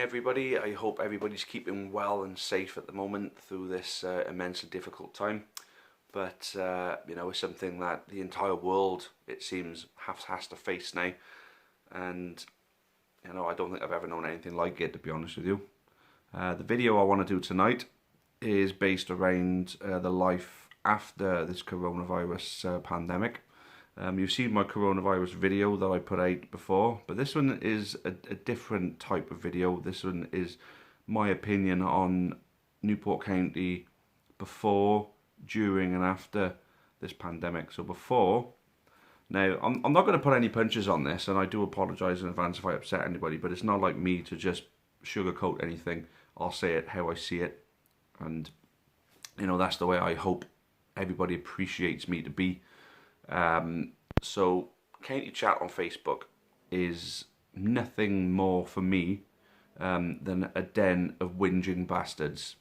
everybody. I hope everybody's keeping well and safe at the moment through this immensely difficult time. But you know, it's something that the entire world, it seems, has to face now. And you know, I don't think I've ever known anything like it, to be honest with you. The video I want to do tonight is based around the life after this coronavirus pandemic. You've seen my coronavirus video that I put out before, but this one is a different type of video. This one is my opinion on Newport County before, during and after this pandemic. So before, now I'm not going to put any punches on this, and I do apologise in advance if I upset anybody, but it's not like me to just sugarcoat anything. I'll say it how I see it, and you know, that's the way I hope everybody appreciates me to be. So County Chat on Facebook is nothing more for me than a den of whinging bastards.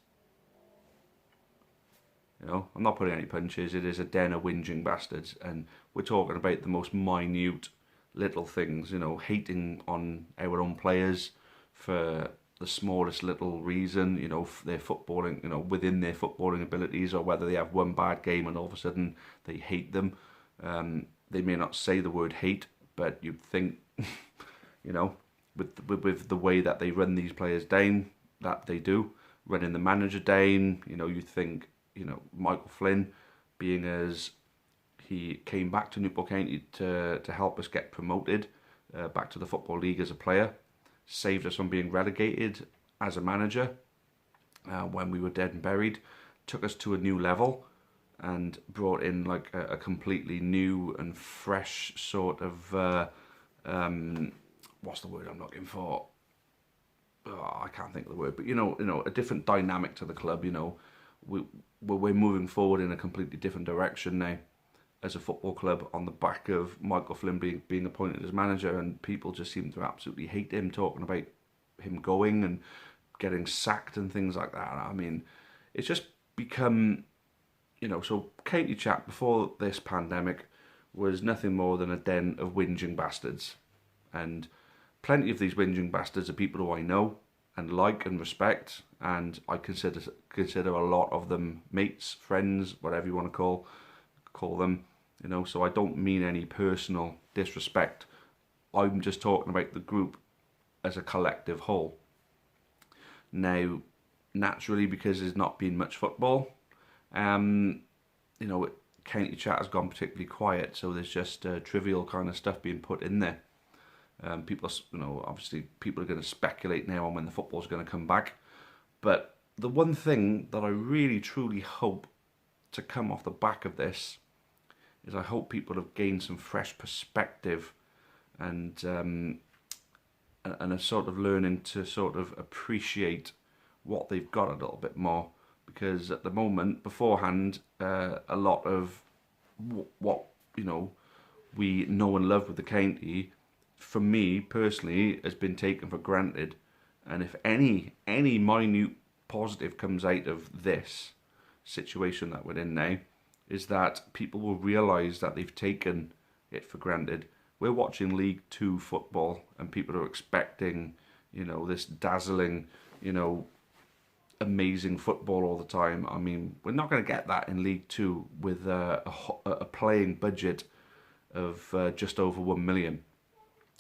You know, I'm not putting any punches. It is a den of whinging bastards, and we're talking about the most minute little things. You know, hating on our own players for the smallest little reason. You know, their footballing. You know, within their footballing abilities, or whether they have one bad game and all of a sudden they hate them. They may not say the word hate, but you'd think, you know, with the way that they run these players down, that they do, running the manager down, you know, you'd think, you know, Michael Flynn, being as he came back to Newport County to help us get promoted back to the Football League as a player, saved us from being relegated as a manager when we were dead and buried, took us to a new level, and brought in like a completely new and fresh sort of what's the word I'm looking for? Oh, I can't think of the word, but you know, a different dynamic to the club. You know, we're moving forward in a completely different direction now as a football club on the back of Michael Flynn being appointed as manager, and people just seem to absolutely hate him, talking about him going and getting sacked and things like that. I mean, it's just become, you know, so County Chat before this pandemic was nothing more than a den of whinging bastards. And plenty of these whinging bastards are people who I know and like and respect, and I consider a lot of them mates, friends, whatever you want to call them, you know, so I don't mean any personal disrespect. I'm just talking about the group as a collective whole. Now, naturally, because there's not been much football, you know, County Chat has gone particularly quiet, so there's just trivial kind of stuff being put in there. People, you know, obviously people are going to speculate now on when the football's going to come back, but the one thing that I really truly hope to come off the back of this is I hope people have gained some fresh perspective and are sort of learning to sort of appreciate what they've got a little bit more. Because at the moment, beforehand, a lot of what, you know, we know and love with the county, for me personally, has been taken for granted. And if any minute positive comes out of this situation that we're in now, is that people will realise that they've taken it for granted. We're watching League 2 football, and people are expecting, you know, this dazzling, you know, amazing football all the time. I mean, we're not going to get that in League 2 with a playing budget of just over 1 million.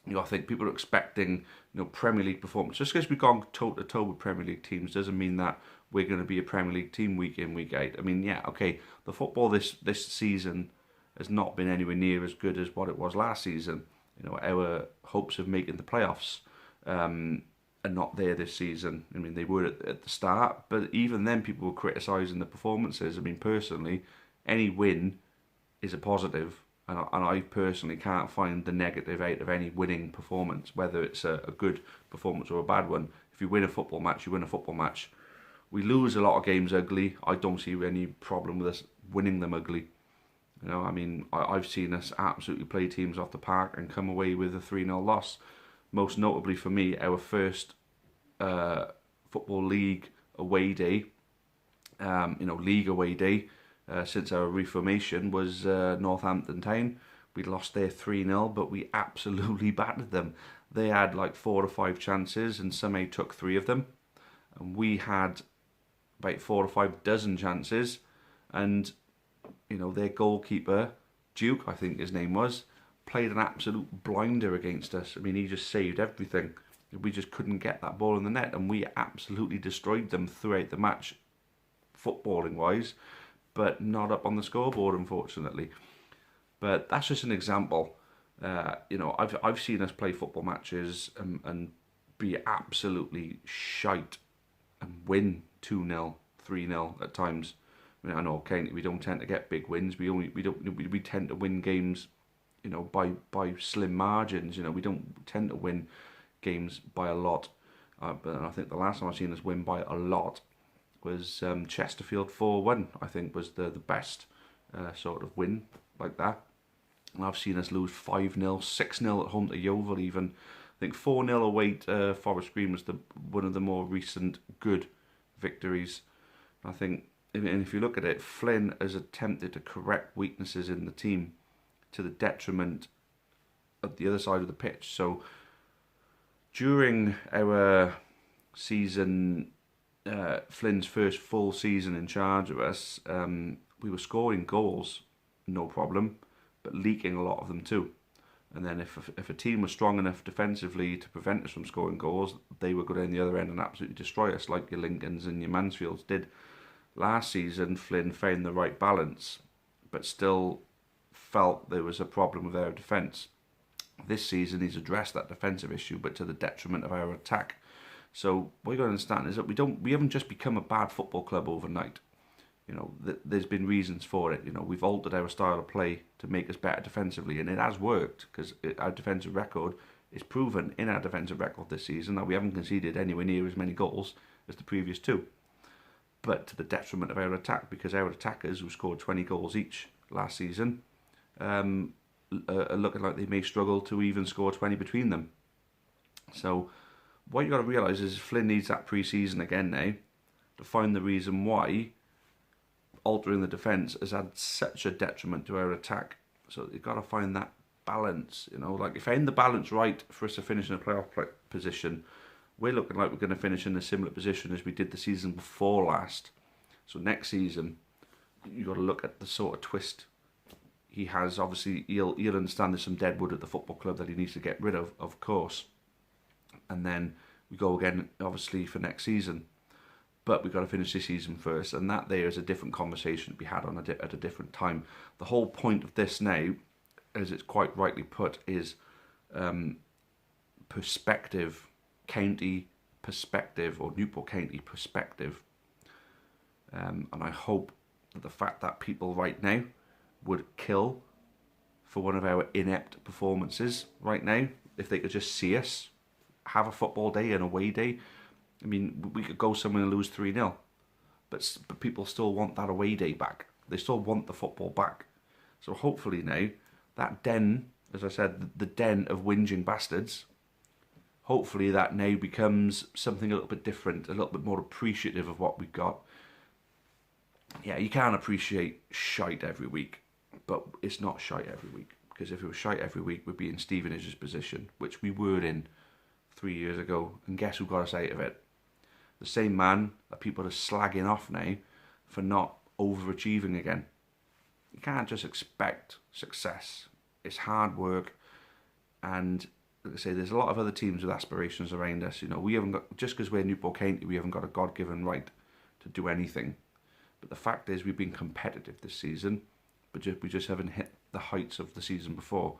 You know, I think people are expecting, you know, Premier League performance. Just because we've gone toe to toe with Premier League teams doesn't mean that we're going to be a Premier League team week in, week out. I mean, yeah, okay, the football this season has not been anywhere near as good as what it was last season. You know, our hopes of making the playoffs are not there this season. I mean, they were at the start, but even then people were criticising the performances. I mean, personally, any win is a positive, and I personally can't find the negative out of any winning performance, whether it's a good performance or a bad one. If you win a football match, you win a football match. We lose a lot of games ugly. I don't see any problem with us winning them ugly. You know, I mean, I've seen us absolutely play teams off the park and come away with a 3-0 loss. Most notably for me, our first Football League away day, you know, league away day since our reformation was Northampton Town. We lost there 3-0, but we absolutely battered them. They had like 4 or 5 chances and somehow took 3 of them. And we had about 4 or 5 dozen chances. And, their goalkeeper, Duke, I think his name was, played an absolute blinder against us. I mean, he just saved everything. We just couldn't get that ball in the net, and we absolutely destroyed them throughout the match, footballing wise, but not up on the scoreboard, unfortunately. But that's just an example. I've seen us play football matches and be absolutely shite and win 2-0, 3-0 at times. I mean, I know we don't tend to get big wins. We tend to win games, by slim margins. We don't tend to win games by a lot. But I think the last time I've seen us win by a lot was Chesterfield 4-1. I think was the best sort of win like that. And I've seen us lose 5-0, 6-0 at home to Yeovil even. I think 4-0 away to Forest Green was one of the more recent good victories. I think, and if you look at it, Flynn has attempted to correct weaknesses in the team to the detriment of the other side of the pitch. So during our season, Flynn's first full season in charge of us, we were scoring goals, no problem, but leaking a lot of them too. And then if a team was strong enough defensively to prevent us from scoring goals, they would go down the other end and absolutely destroy us, like your Lincolns and your Mansfields did. Last season, Flynn found the right balance, but still felt there was a problem with our defence. This season, he's addressed that defensive issue, but to the detriment of our attack. So what you got to understand is that we haven't just become a bad football club overnight. There's been reasons for it. We've altered our style of play to make us better defensively, and it has worked because our defensive record is proven in our defensive record this season that we haven't conceded anywhere near as many goals as the previous 2. But to the detriment of our attack, because our attackers, who scored 20 goals each last season, are looking like they may struggle to even score 20 between them. So what you got to realise is Flynn needs that pre-season again now to find the reason why altering the defence has had such a detriment to our attack. So you've got to find that balance. Like if you find the balance right for us to finish in a playoff position, we're looking like we're going to finish in a similar position as we did the season before last. So next season, you've got to look at the sort of twist he has. Obviously, he'll understand there's some dead wood at the football club that he needs to get rid of course. And then we go again, obviously, for next season. But we've got to finish this season first, and that there is a different conversation to be had at a different time. The whole point of this now, as it's quite rightly put, is perspective, county perspective, or Newport County perspective. And I hope that the fact that people right now would kill for one of our inept performances right now, if they could just see us have a football day, an away day. I mean, we could go somewhere and lose 3-0, but people still want that away day back. They still want the football back. So hopefully now, that den, as I said, the den of whinging bastards, hopefully that now becomes something a little bit different, a little bit more appreciative of what we've got. Yeah, you can't appreciate shite every week, but it's not shite every week. Because if it was shite every week, we'd be in Stevenage's position, which we were in 3 years ago. And guess who got us out of it? The same man that people are slagging off now for not overachieving again. You can't just expect success. It's hard work, and like I say, there's a lot of other teams with aspirations around us. We haven't got, just because we're Newport County, we haven't got a God-given right to do anything. But the fact is, we've been competitive this season, but we just haven't hit the heights of the season before.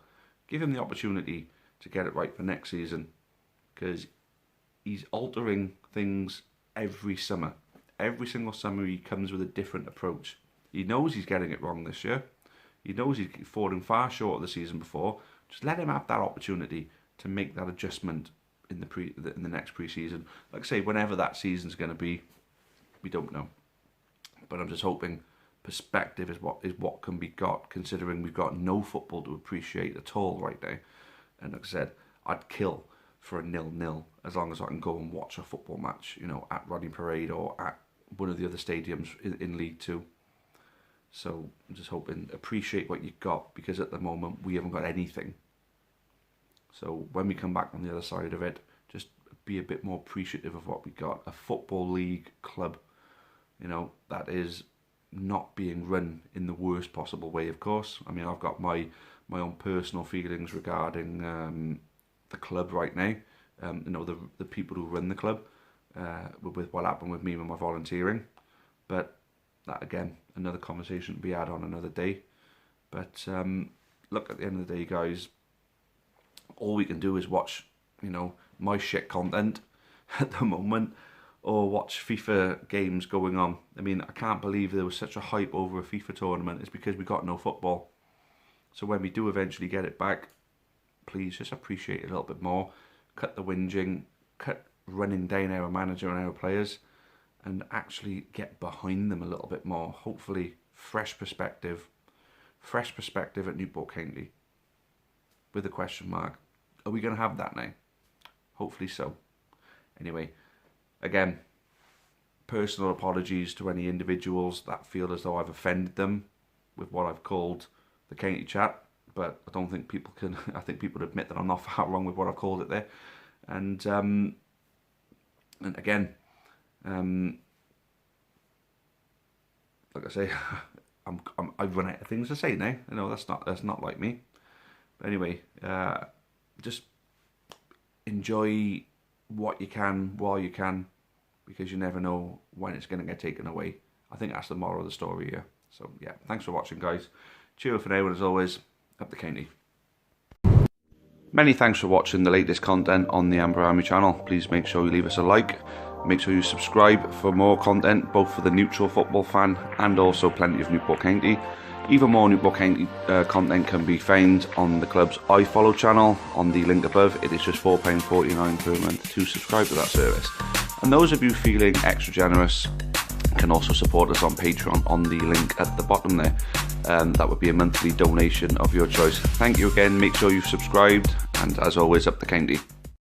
Give him the opportunity to get it right for next season, because he's altering things every summer. Every single summer he comes with a different approach. He knows he's getting it wrong this year. He knows he's falling far short of the season before. Just let him have that opportunity to make that adjustment in the next pre-season. Like I say, whenever that season's going to be, we don't know. But I'm just hoping perspective is what can be got, considering we've got no football to appreciate at all right now. And like I said, I'd kill for a 0-0 as long as I can go and watch a football match, at Rodney Parade or at one of the other stadiums in League Two. So I'm just hoping, appreciate what you've got, because at the moment we haven't got anything. So when we come back on the other side of it, just be a bit more appreciative of what we got. A football league club, you know, that is not being run in the worst possible way, of course. I mean, I've got my own personal feelings regarding the club right now. You know, the people who run the club, with what happened with me and my volunteering. But that, again, another conversation to be had on another day. But look, at the end of the day, guys, all we can do is watch, you know, my shit content at the moment, or watch FIFA games going on. I mean, I can't believe there was such a hype over a FIFA tournament. It's because we got no football. So when we do eventually get it back, please just appreciate it a little bit more. Cut the whinging, cut running down our manager and our players, and actually get behind them a little bit more. Hopefully, fresh perspective at Newport County. With a question mark. Are we going to have that now? Hopefully so. Anyway, again, personal apologies to any individuals that feel as though I've offended them with what I've called the county chat, but I don't think people can. I think people admit that I'm not far wrong with what I've called it there. And again, like I say, I've run out of things to say now. I know that's not like me. But anyway, just enjoy what you can while you can, because you never know when it's going to get taken away. I think that's the moral of the story here. So yeah, thanks for watching, guys. Cheer for now, and as always, up the county. Many thanks for watching the latest content on the Amber Army channel. Please make sure you leave us a like. Make sure you subscribe for more content, both for the neutral football fan and also plenty of Newport County. Even more Newport County content can be found on the club's iFollow channel on the link above. It is just £4.49 per month to subscribe to that service. And those of you feeling extra generous can also support us on Patreon on the link at the bottom there. That would be a monthly donation of your choice. Thank you again. Make sure you've subscribed, and as always, up the county.